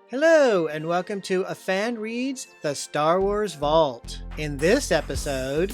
Hello, and welcome to A Fan Reads The Star Wars Vault. In this episode,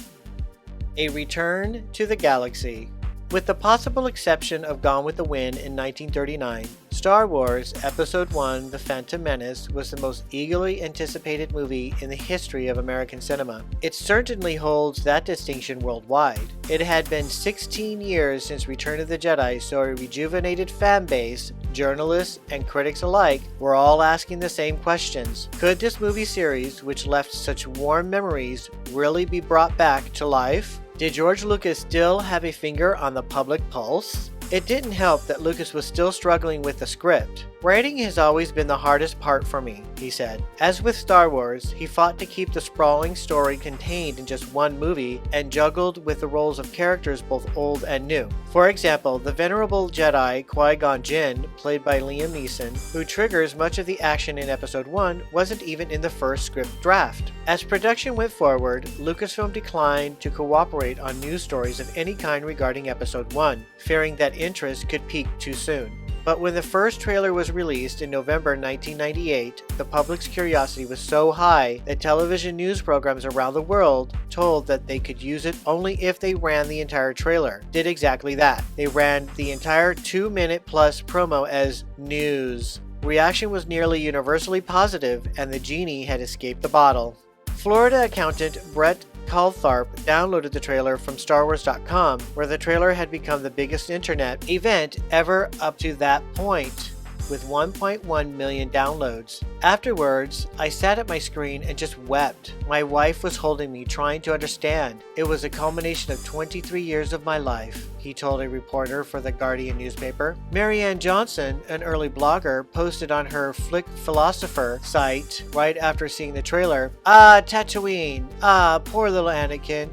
A Return to the Galaxy. With the possible exception of Gone with the Wind in 1939, Star Wars Episode I The Phantom Menace was the most eagerly anticipated movie in the history of American cinema. It certainly holds that distinction worldwide. It had been 16 years since Return of the Jedi, so a rejuvenated fan base, journalists and critics alike, were all asking the same questions. Could this movie series, which left such warm memories, really be brought back to life? Did George Lucas still have a finger on the public pulse? It didn't help that Lucas was still struggling with the script. "Writing has always been the hardest part for me," he said. As with Star Wars, he fought to keep the sprawling story contained in just one movie and juggled with the roles of characters both old and new. For example, the venerable Jedi Qui-Gon Jinn, played by Liam Neeson, who triggers much of the action in Episode 1, wasn't even in the first script draft. As production went forward, Lucasfilm declined to cooperate on news stories of any kind regarding Episode 1, fearing that interest could peak too soon. But when the first trailer was released in November 1998, the public's curiosity was so high that television news programs around the world told that they could use it only if they ran the entire trailer. Did exactly that. They ran the entire 2-minute plus promo as news. Reaction was nearly universally positive, and the genie had escaped the bottle. Florida accountant Brett Caltharp downloaded the trailer from StarWars.com, where the trailer had become the biggest internet event ever up to that point, with 1.1 million downloads. Afterwards, I sat at my screen and just wept. My wife was holding me, trying to understand. It was a culmination of 23 years of my life, he told a reporter for the Guardian newspaper. Marianne Johnson, an early blogger, posted on her Flick Philosopher site right after seeing the trailer, "Ah, Tatooine. Ah, poor little Anakin.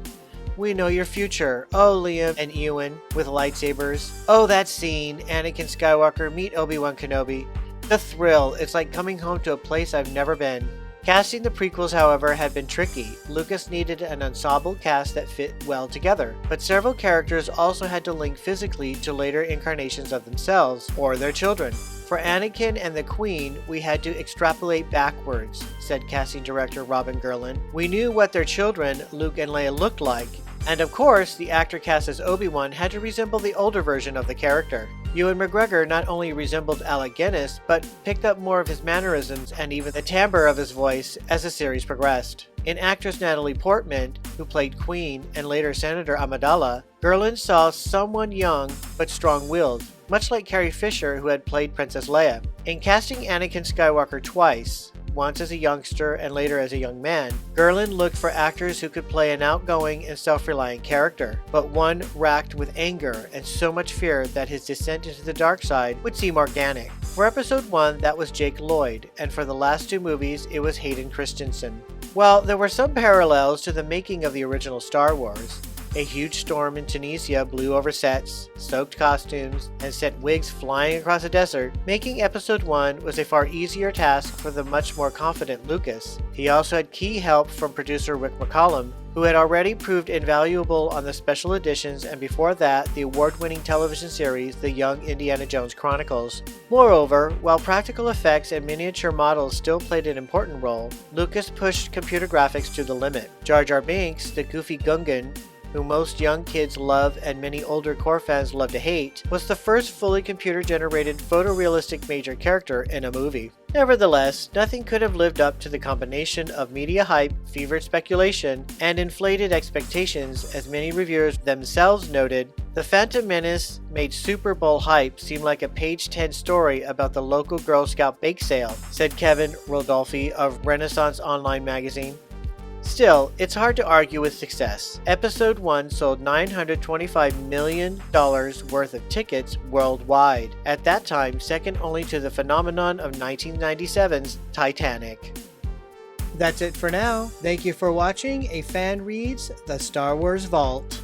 We know your future. Oh, Liam and Ewan with lightsabers. Oh, that scene. Anakin Skywalker meet Obi-Wan Kenobi. The thrill. It's like coming home to a place I've never been." Casting the prequels, however, had been tricky. Lucas needed an ensemble cast that fit well together, but several characters also had to link physically to later incarnations of themselves or their children. "For Anakin and the Queen, we had to extrapolate backwards," said casting director Robin Gurlin. "We knew what their children, Luke and Leia, looked like. And of course, the actor cast as Obi-Wan had to resemble the older version of the character." Ewan McGregor not only resembled Alec Guinness, but picked up more of his mannerisms and even the timbre of his voice as the series progressed. In actress Natalie Portman, who played Queen and later Senator Amidala, Gurlin saw someone young but strong-willed, much like Carrie Fisher, who had played Princess Leia. In casting Anakin Skywalker twice, once as a youngster and later as a young man, Gurlin looked for actors who could play an outgoing and self-reliant character, but one racked with anger and so much fear that his descent into the dark side would seem organic. For Episode 1, that was Jake Lloyd, and for the last two movies, it was Hayden Christensen. While there were some parallels to the making of the original Star Wars, a huge storm in Tunisia blew over sets, soaked costumes, and sent wigs flying across the desert. Making Episode 1 was a far easier task for the much more confident Lucas. He also had key help from producer Rick McCallum, who had already proved invaluable on the special editions and before that, the award-winning television series The Young Indiana Jones Chronicles. Moreover, while practical effects and miniature models still played an important role, Lucas pushed computer graphics to the limit. Jar Jar Binks, the goofy Gungan, who most young kids love and many older core fans love to hate, was the first fully computer-generated photorealistic major character in a movie. Nevertheless, nothing could have lived up to the combination of media hype, fevered speculation, and inflated expectations, as many reviewers themselves noted. The Phantom Menace made Super Bowl hype seem like a page 10 story about the local Girl Scout bake sale, said Kevin Rodolfi of Renaissance Online magazine. Still, it's hard to argue with success. Episode 1 sold $925 million worth of tickets worldwide, at that time second only to the phenomenon of 1997's Titanic. That's it for now. Thank you for watching A Fan Reads The Star Wars Vault.